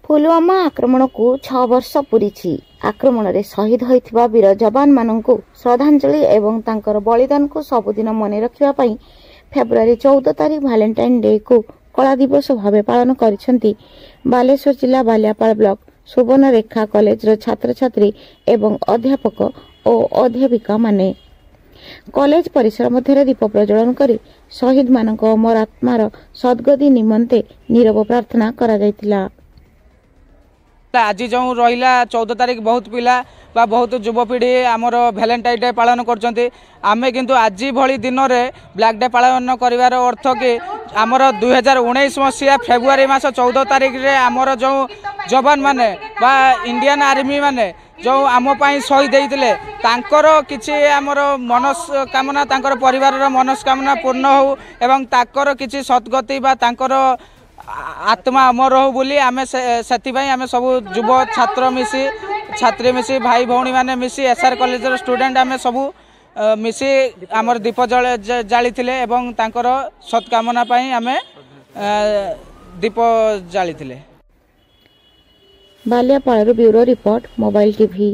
पुलवामा आक्रमण को 6 वर्ष पूरी आक्रमण रे शहीद होइथिबा वीर जवान माननकु श्रद्धांजलि एवं तांकर बलिदान को सबुदिन मन रखिबा पई फेब्रुआरी 14 तारिख वैलेंटाइन डे को कला दिवस भावे पालन करिसेंती बालेश्वर जिला बालियापाल ब्लॉक सुवर्णरेखा कॉलेज रो छात्र छात्री एवं अध्यापक और अध्यापिका माने कॉलेज परिसर मध्य दीप प्रज्वलन करी शहीद मानक अमर आत्मार सद्गति निमंते नीरव प्रार्थना करा जायतिला। आज जो रहा 14 तारिख बहुत पिला बा बहुत युवपीढ़ी आमर भैलेंटाइन डे पालन करमे किंतु आज भली दिन में ब्लैक डे पालन कर अर्थ कि आमर 2019 मसीहा फेब्रुआरी मास 14 तारिख रे आमर जो जवान माने बा इंडियन आर्मी माने जो आम शहीद होते तांकर किछि आमर मनस्कामना तांकर परिवार मनस्कामना पूर्ण हो एवं तांकर किछि सद्गति बा तांकर आत्मा अमर हो बोली आमे से आमे सब युव छात्र मिसी छात्री मिसी भाई भौणी माने मिसी एसआर कॉलेज स्टूडेंट आमे सब मिसी आमर दीप जाली थिले एवं तांकर सत्कामना पई आमे दीप जाली थिले। Baliapal bureau report mobile TV.